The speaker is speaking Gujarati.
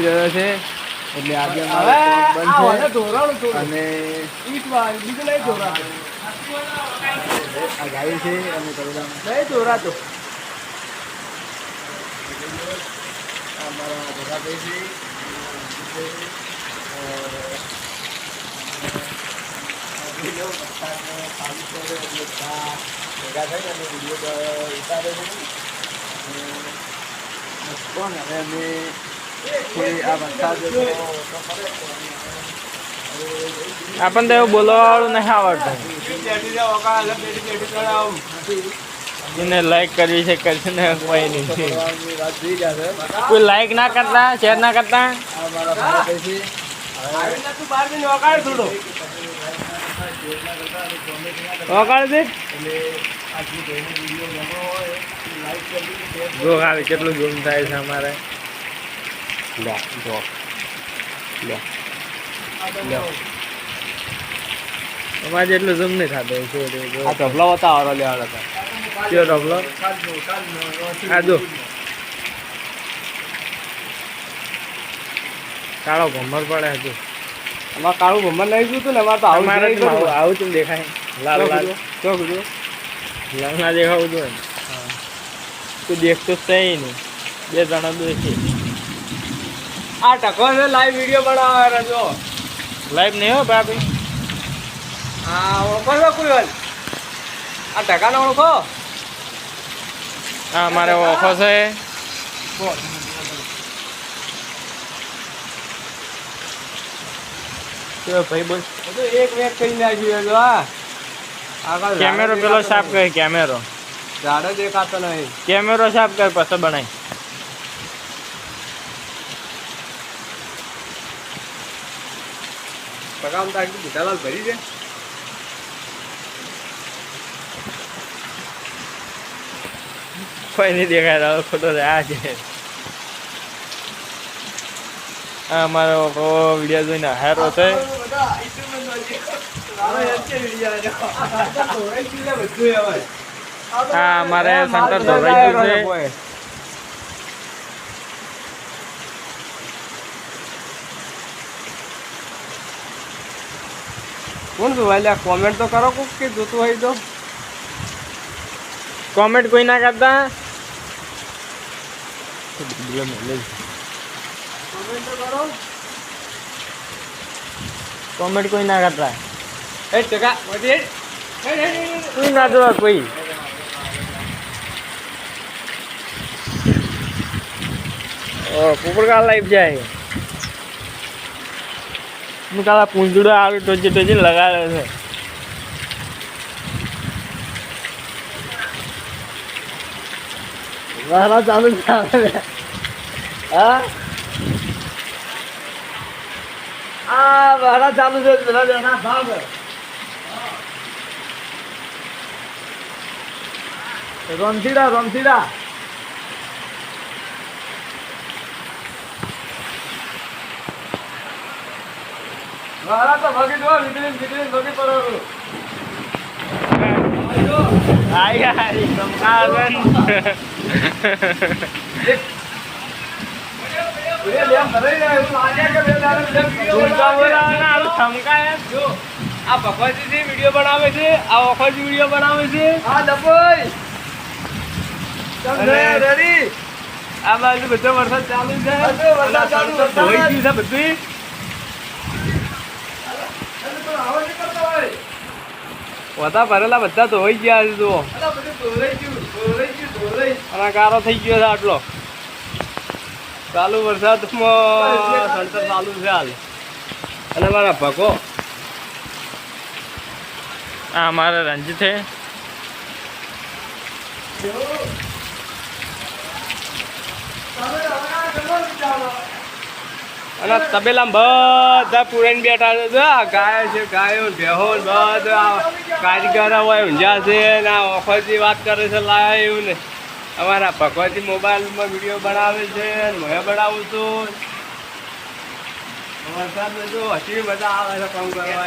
આવી રહ્યો છે એટલે આજે અમારે બંધ છે અને આ ગાય છે અને દોરાતો અમારા ભગાભાઈ છે ભેગા થઈ અને વિડીયો ઉતારે છે કોણ હવે અમે થોડી આ વરસાદ આપણને તો એવું બોલવાવાળું નહીં આવડતું એને લાઈક કરવી છે કરશે ને કોઈ નહીં કોઈ લાઈક ના કરતા શેર ના કરતા જો હાલ કેટલું ઝૂમ થાય છે અમારે અમારે જેટલું ઝૂમ નહીં થતું આ ઢબલો બતાવો લેવા હતા કયો ઢબલો આ જો કાળો ભમર પડે હજુ અમારે કાળું ભમર લઈ ગયું હતું ને અમારે તો આવું તું દેખાય લાલ લાલ શું લાલ ના દેખાવું જોઈએ તું દેખતો સહી નહીં બે જણા દેખી આ ટકો છે લાઈવ વિડીયો બનાવવાનો જો લાઈવ નહીં હો ભાઈ હા ઓળખો છો કોઈ વાર આ ટકાનો ઓળખો હા મારે ઓળખો છે ભાઈ બોલ એક વેક કરી નાખ્યું હા કેમેરો પેલો સાફ કર કેમેરો ઝાડો દેખાતો નહીં કેમેરો સાફ કર પછી બનાય પગામ તાકી ભીટાલાલ ભરી દે કોઈ નહીં દેખાય રહ્યો ખોટો આ છે અમારો વિડીયો જોઈને હારો છે હા અમારે સેન્ટર ધોરાઈ ગયું છે કોણ તું ભાઈ કોમેન્ટ તો કરો કોક કે જોતું હોય તો કોમેન્ટ કોઈ ના કરતા કોમેન્ટ કોઈ ના કરતા એ ટકા કોઈ ના જોવા કોઈ પોપડકા લાઈફ જાય હું કાલા પૂંજડો આવી ટોચી ટોચી લગાડ્યો છે વાહ ચાલુ હા આ વાળા ચાલુ છે પેલા બેઠા ભાગ રમસીડા વાળા તો ભાગી દો વિકલીન ભગી પડો આઈ સમકાવન આ ભગવાનજી વિડીયો બનાવે છે આ ઓખોજી વિડીયો બનાવે છે આ ડબોઈ આ બાજુ બધો વરસાદ ચાલુ છે બધું બધા ભરેલા બધા ધોઈ ગયા છે જુઓ અને ગારો થઈ ગયો છે આટલો ચાલુ વરસાદમાં સંતર ચાલુ છે હાલ અને મારા ભગો આ અમારા રંજીત છે અને તબેલામાં બધા પૂરાઈને બેઠા છે ગાય છે ગાયો ભેહો બધા કારીગર હોય ઊંઝા છે ને આ ઓફરથી વાત કરે છે લાઈવ ને અમારા ભગવતી મોબાઈલમાં વિડીયો બનાવે છે હું બનાવું છું વરસાદ જો હસી મજા આવે છે કામ કરવા